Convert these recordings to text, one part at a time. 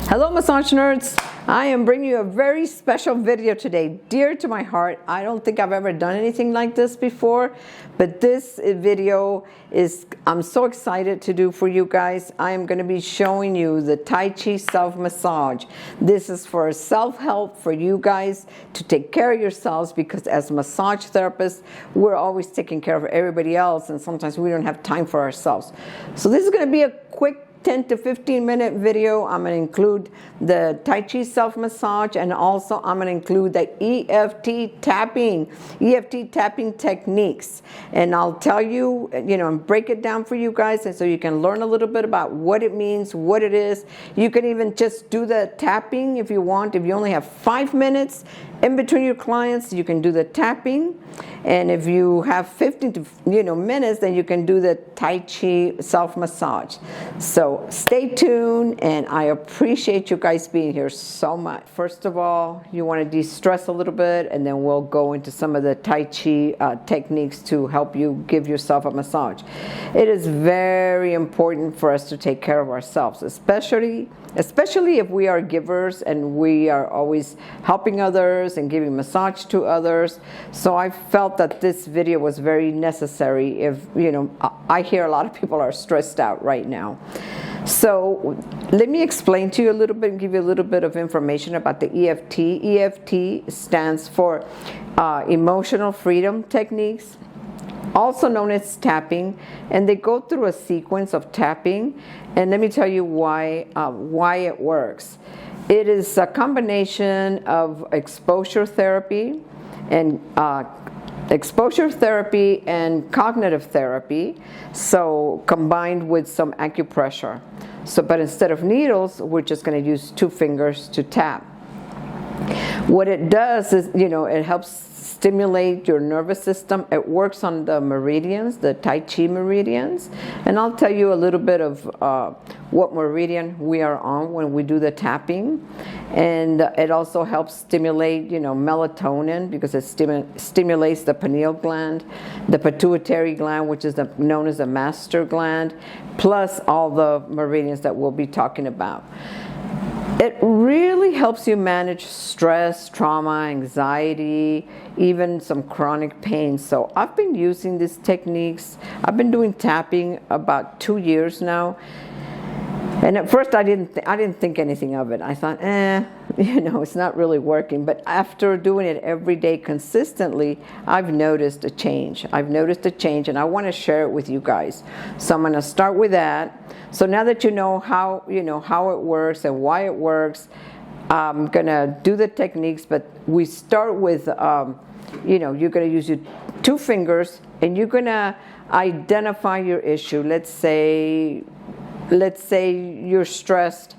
Hello massage nerds, I am bringing you a very special video today, dear to my heart. I don't think I've ever done anything like this before, but this video is, I'm so excited to do for you guys. I am going to be showing you the Tai Chi Self-Massage. This is for self-help for you guys to take care of yourselves, because as massage therapists, we're always taking care of everybody else, and sometimes we don't have time for ourselves. So this is going to be a quick 10 to 15 minute video. I'm going to include the Tai Chi Self-Massage, and also I'm going to include the EFT Tapping, EFT Tapping techniques. And I'll tell you, and break it down for you guys, and so you can learn a little bit about what it means, what it is. You can even just do the tapping if you want. If you only have 5 minutes in between your clients, you can do the tapping. And if you have 15 to minutes, then you can do the Tai Chi Self-Massage. So stay tuned, and I appreciate you guys being here so much. First of all, you want to de-stress a little bit, and then we'll go into some of the Tai Chi techniques to help you give yourself a massage. It is very important for us to take care of ourselves, especially if we are givers and we are always helping others and giving massage to others. So I felt that this video was very necessary. If I hear a lot of people are stressed out right now. So let me explain to you a little bit and give you a little bit of information about the EFT. EFT stands for Emotional Freedom Techniques, also known as tapping, and they go through a sequence of tapping. And let me tell you why it works. It is a combination of exposure therapy and cognitive therapy, so combined with some acupressure. But instead of needles, we're just going to use 2 fingers to tap. What it does is, it helps stimulate your nervous system. It works on the meridians, the Tai Chi meridians, and I'll tell you a little bit of what meridian we are on when we do the tapping. And it also helps stimulate, melatonin, because it stimulates the pineal gland, the pituitary gland, which is known as the master gland, plus all the meridians that we'll be talking about. It really helps you manage stress, trauma, anxiety, even some chronic pain. So I've been using these techniques. I've been doing tapping about 2 years now. And at first I didn't think anything of it. I thought, it's not really working. But after doing it every day consistently, I've noticed a change. And I want to share it with you guys. So I'm going to start with that. So now that you know how it works and why it works, I'm going to do the techniques. But we start with, you're going to use your 2 fingers, and you're going to identify your issue. Let's say you're stressed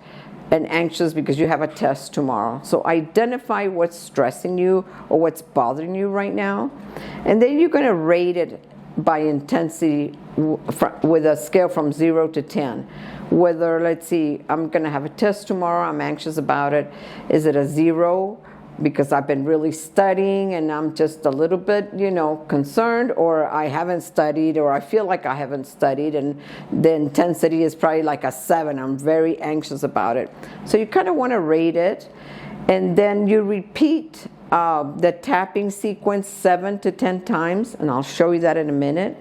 and anxious because you have a test tomorrow. So identify what's stressing you or what's bothering you right now. And then you're going to rate it by intensity with a scale from 0 to 10. Whether, let's see, I'm going to have a test tomorrow, I'm anxious about it. Is it a 0? Because I've been really studying and I'm just a little bit, concerned, or I haven't studied, or I feel like I haven't studied, and the intensity is probably like a 7. I'm very anxious about it. So you kind of want to rate it, and then you repeat the tapping sequence 7 to 10 times, and I'll show you that in a minute.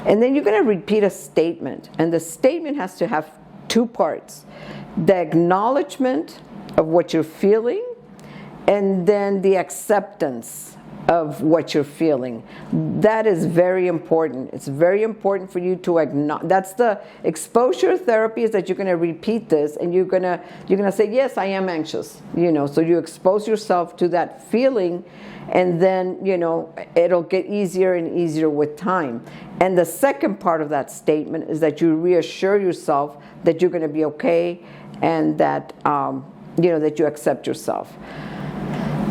And then you're going to repeat a statement, and the statement has to have 2 parts: the acknowledgement of what you're feeling, and then the acceptance of what you're feeling. That is very important. It's very important for you to acknowledge. That's the exposure therapy, is that you're going to repeat this, and you're going to say, yes, I am anxious. So you expose yourself to that feeling, and then it'll get easier and easier with time. And the second part of that statement is that you reassure yourself that you're going to be okay, and that that you accept yourself.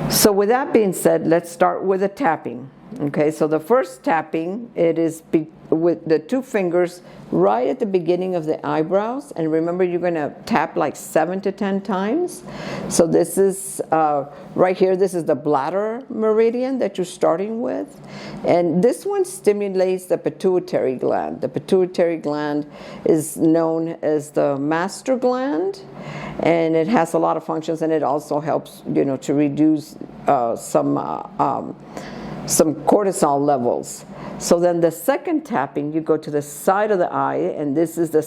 So with that being said, let's start with the tapping. Okay, so the first tapping, it is with the 2 fingers right at the beginning of the eyebrows. And remember, you're going to tap like 7 to 10 times. So this is right here, this is the bladder meridian that you're starting with. And this one stimulates the pituitary gland. The pituitary gland is known as the master gland. And it has a lot of functions, and it also helps, you know, to reduce some cortisol levels. So then the second tapping, you go to the side of the eye, and this is the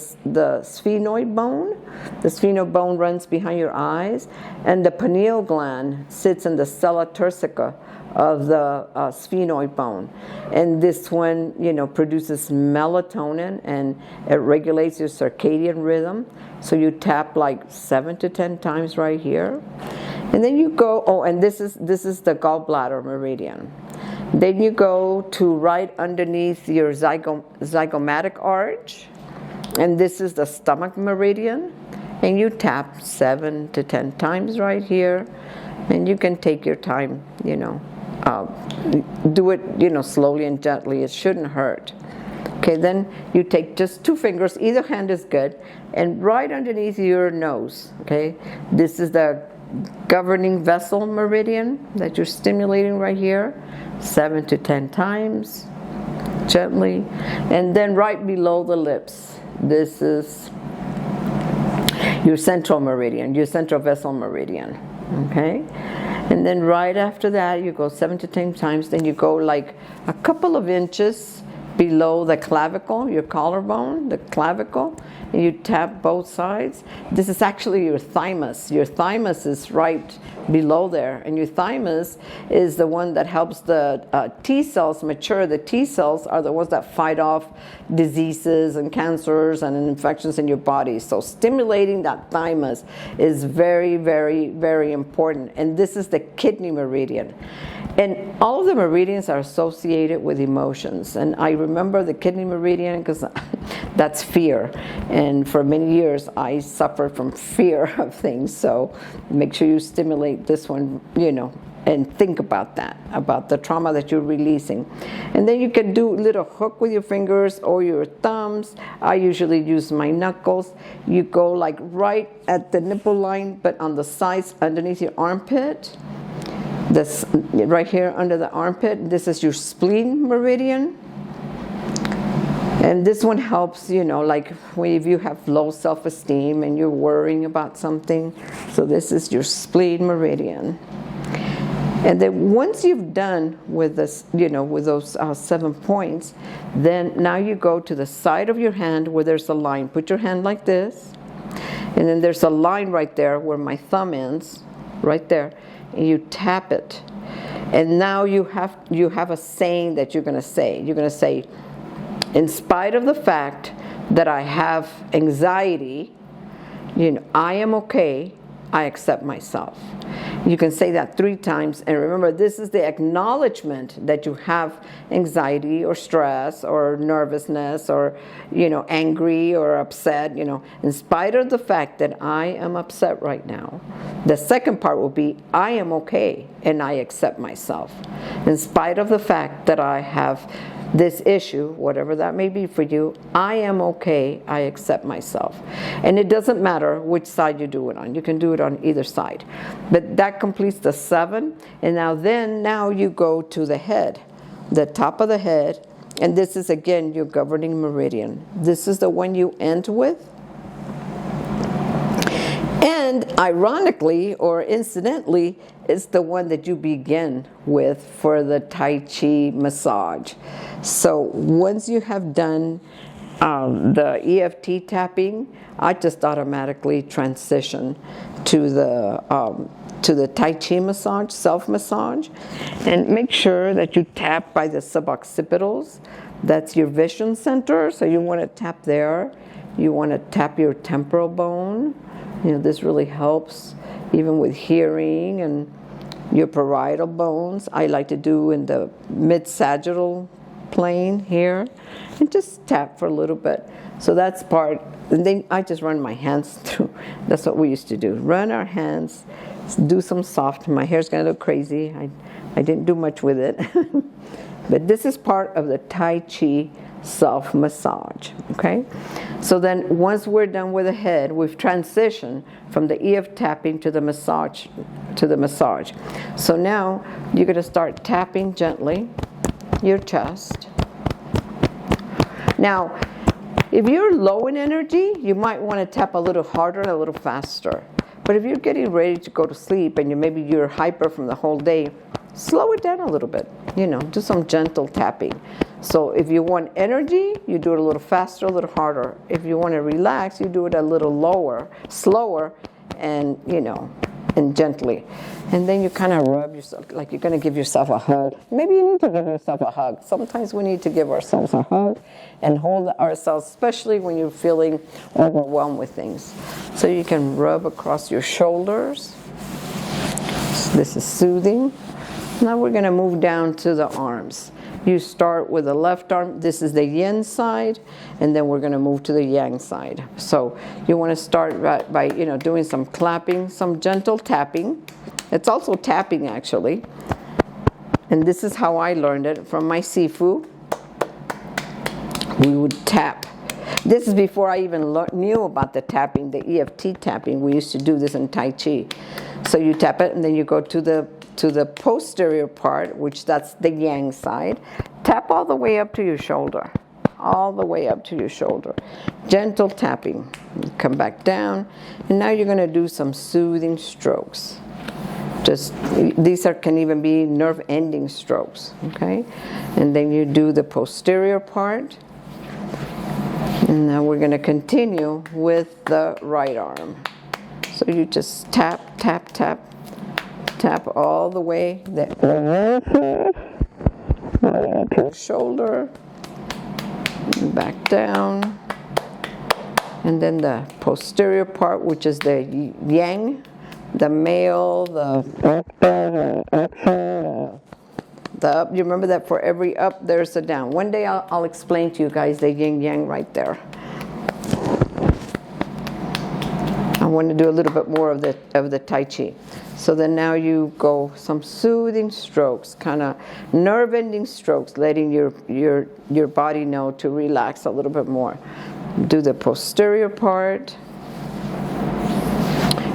sphenoid bone. The sphenoid bone runs behind your eyes, and the pineal gland sits in the sella turcica of the sphenoid bone. And this one, you know, produces melatonin, and it regulates your circadian rhythm. So you tap like 7 to 10 times right here. And then you go, oh, and this is the gallbladder meridian. Then you go to right underneath your zygomatic arch, and this is the stomach meridian, and you tap 7 to 10 times right here, and you can take your time, you know, do it, you know, slowly and gently. It shouldn't hurt. Okay, then you take just 2 fingers, either hand is good, and right underneath your nose, okay, this is the governing vessel meridian that you're stimulating right here, 7 to 10 times, gently. And then right below the lips, this is your central meridian, your central vessel meridian, okay? And then right after that, you go 7 to 10 times, then you go like a couple of inches below the clavicle, your collarbone, the clavicle, and you tap both sides. This is actually your thymus. Your thymus is right below there, and your thymus is the one that helps the T cells mature. The T cells are the ones that fight off diseases and cancers and infections in your body. So stimulating that thymus is very, very, very important. And this is the kidney meridian. And all of the meridians are associated with emotions. And I remember the kidney meridian because that's fear. And for many years, I suffered from fear of things. So make sure you stimulate this one, you know, and think about that, about the trauma that you're releasing. And then you can do a little hook with your fingers or your thumbs. I usually use my knuckles. You go like right at the nipple line, but on the sides underneath your armpit. This right here under the armpit, this is your spleen meridian. And this one helps, you know, like if you have low self-esteem and you're worrying about something. So this is your spleen meridian. And then once you've done with this, you know, with those 7 points, then now you go to the side of your hand where there's a line. Put your hand like this, and then there's a line right there where my thumb ends, right there. And you tap it, and now you have a saying that you're going to say. You're going to say, in spite of the fact that I have anxiety, you know, I am okay. I accept myself. You can say that 3 times, and remember, this is the acknowledgement that you have anxiety or stress or nervousness or, you know, angry or upset, you know, in spite of the fact that I am upset right now. The second part will be, I am okay and I accept myself. In spite of the fact that I have this issue, whatever that may be for you, I am okay, I accept myself. And it doesn't matter which side you do it on. You can do it on either side. But that completes the 7. And now you go to the head, the top of the head. And this is, again, your governing meridian. This is the one you end with. And ironically, or incidentally, it's the one that you begin with for the Tai Chi massage. So once you have done the EFT tapping, I just automatically transition to the Tai Chi massage, self-massage. And make sure that you tap by the suboccipitals. That's your vision center, so you want to tap there. You want to tap your temporal bone. You know, this really helps even with hearing, and your parietal bones. I like to do in the mid-sagittal plane here, and just tap for a little bit. So that's part, and then I just run my hands through. That's what we used to do. Run our hands, do some soft. My hair's gonna look crazy. I didn't do much with it. But this is part of the Tai Chi Self-Massage, okay? So then once we're done with the head, we've transitioned from the EFT tapping to the massage. So now you're going to start tapping gently your chest. Now, if you're low in energy, you might want to tap a little harder and a little faster. But if you're getting ready to go to sleep and maybe you're hyper from the whole day, slow it down a little bit, do some gentle tapping. So if you want energy, you do it a little faster, a little harder. If you want to relax, you do it a little slower, and and gently. And then you kind of rub yourself, like you're going to give yourself a hug. Maybe you need to give yourself a hug. Sometimes we need to give ourselves a hug and hold ourselves, especially when you're feeling overwhelmed with things. So you can rub across your shoulders. This is soothing. Now we're going to move down to the arms. You start with the left arm. This is the yin side, and then we're going to move to the yang side. So you want to start by doing some clapping, some gentle tapping. It's also tapping, actually. And this is how I learned it from my sifu. We would tap. This is before I even knew about the tapping, the EFT tapping. We used to do this in Tai Chi. So you tap it, and then you go to the posterior part, which that's the yang side. Tap all the way up to your shoulder. All the way up to your shoulder. Gentle tapping. Come back down. And now you're going to do some soothing strokes. These can even be nerve ending strokes. Okay? And then you do the posterior part. And now we're going to continue with the right arm. So you just tap, tap, tap. Tap all the way shoulder, back down, and then the posterior part, which is the yang, the male, the up. You remember that for every up, there's a down. One day I'll explain to you guys the yin yang right there. I want to do a little bit more of the Tai Chi. So then now you go some soothing strokes, kind of nerve-ending strokes, letting your body know to relax a little bit more. Do the posterior part.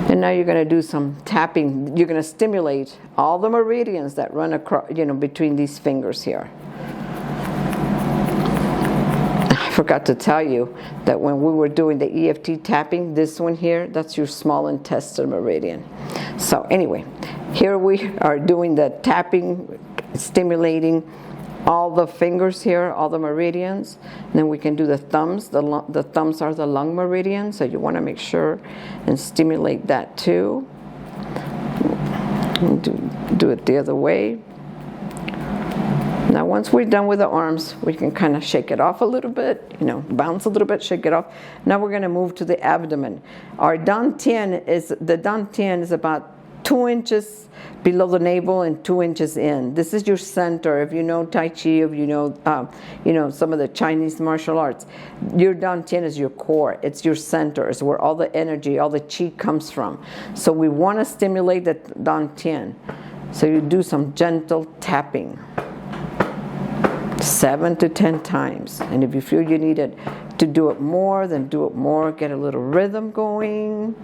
And now you're going to do some tapping. You're going to stimulate all the meridians that run across, between these fingers here. I forgot to tell you that when we were doing the EFT tapping, this one here, that's your small intestine meridian. So anyway, here we are doing the tapping, stimulating all the fingers here, all the meridians. And then we can do the thumbs. The thumbs are the lung meridian, so you want to make sure and stimulate that too. Do it the other way. Now once we're done with the arms, we can kind of shake it off a little bit, bounce a little bit, shake it off. Now we're going to move to the abdomen. Our Tien is about 2 inches below the navel and 2 inches in. This is your center. If you know Tai Chi, if you know some of the Chinese martial arts, your Tien is your core. It's your center. It's where all the energy, all the chi comes from. So we want to stimulate the Tien. So you do some gentle tapping. 7 to 10 times. And if you feel you need it to do it more, then do it more. Get a little rhythm going.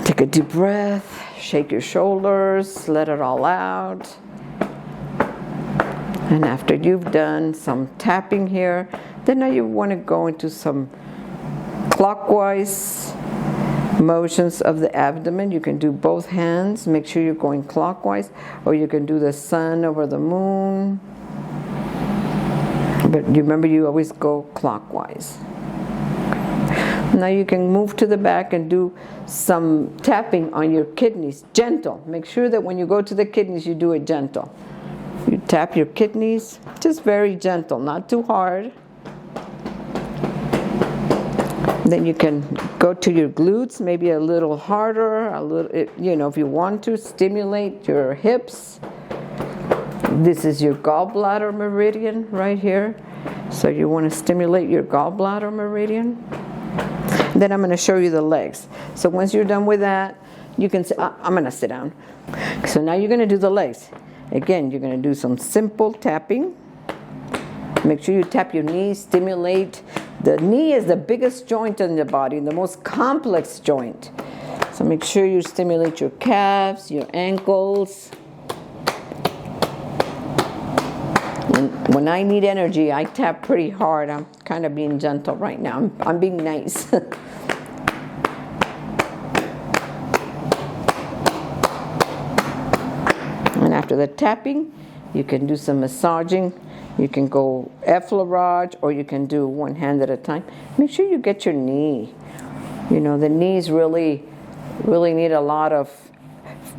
Take a deep breath. Shake your shoulders. Let it all out. And after you've done some tapping here, then now you want to go into some clockwise motions of the abdomen. You can do both hands. Make sure you're going clockwise. Or you can do the sun over the moon. But you remember, you always go clockwise. Now you can move to the back and do some tapping on your kidneys. Gentle. Make sure that when you go to the kidneys, you do it gentle. You tap your kidneys, just very gentle, not too hard. Then you can go to your glutes, maybe a little harder, if you want to, stimulate your hips. This is your gallbladder meridian right here. So you want to stimulate your gallbladder meridian. Then I'm going to show you the legs. So once you're done with that, you can say, I'm going to sit down. So now you're going to do the legs. Again, you're going to do some simple tapping. Make sure you tap your knees, stimulate. The knee is the biggest joint in the body, the most complex joint. So make sure you stimulate your calves, your ankles. When I need energy, I tap pretty hard. I'm kind of being gentle right now. I'm being nice. And after the tapping, you can do some massaging. You can go effleurage, or you can do one hand at a time. Make sure you get your knee. You know, the knees really need a lot of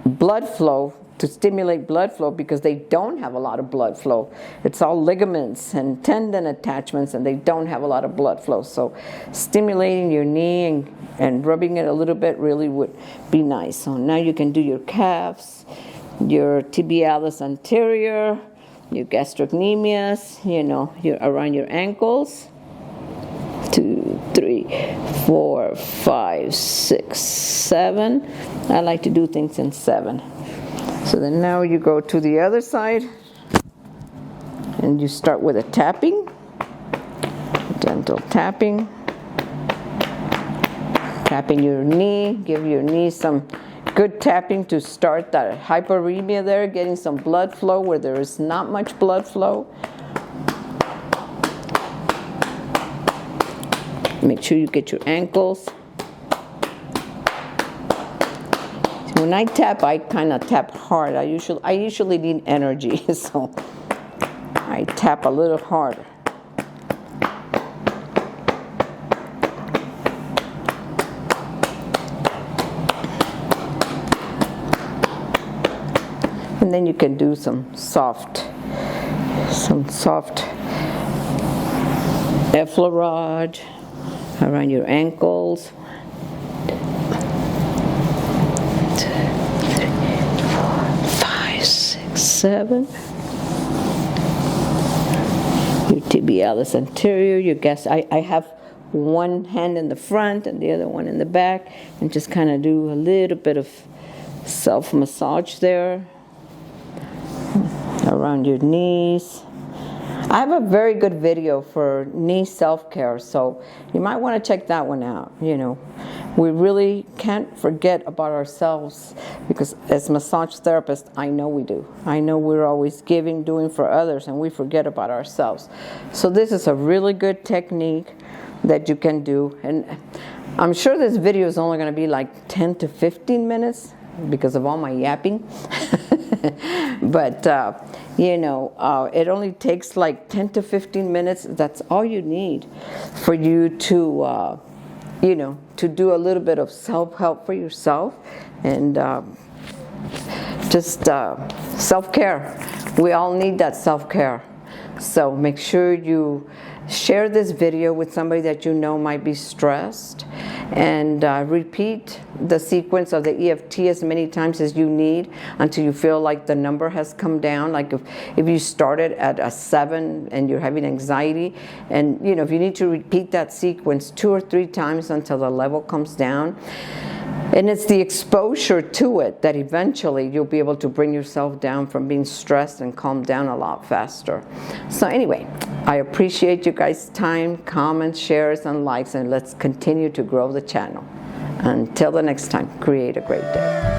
blood flow to stimulate blood flow, because they don't have a lot of blood flow. It's all ligaments and tendon attachments, and they don't have a lot of blood flow. So stimulating your knee and rubbing it a little bit really would be nice. So now you can do your calves, your tibialis anterior, your gastrocnemius, you know, around your ankles. 2, 3, 4, 5, 6, 7. I like to do things in 7. So then now you go to the other side, and you start with a tapping, gentle tapping. Tapping your knee, give your knee some good tapping to start that hyperemia there, getting some blood flow where there is not much blood flow. Make sure you get your ankles. When I tap, I kind of tap hard. I usually need energy, so I tap a little harder. And then you can do some soft effleurage around your ankles. 2, 3, 4, 5, 6, 7. Your tibialis anterior, your I have one hand in the front and the other one in the back, and just kind of do a little bit of self-massage there around your knees. I have a very good video for knee self-care, so you might want to check that one out. You know, we really can't forget about ourselves, because as massage therapists, I know we do. I know we're always giving, doing for others, and we forget about ourselves. So this is a really good technique that you can do, and I'm sure this video is only going to be like 10 to 15 minutes because of all my yapping. But you know, it only takes like 10 to 15 minutes. That's all you need for you to, you know, to do a little bit of self-help for yourself, and just self-care. We all need that self-care. So make sure you share this video with somebody that you know might be stressed, and repeat the sequence of the EFT as many times as you need until you feel like the number has come down. Like if you started at a 7 and you're having anxiety, and you know, if you need to repeat that sequence 2 or 3 times until the level comes down. And it's the exposure to it that eventually you'll be able to bring yourself down from being stressed and calm down a lot faster. So anyway, I appreciate you guys' time, comments, shares, and likes, and let's continue to grow the channel. Until the next time, create a great day.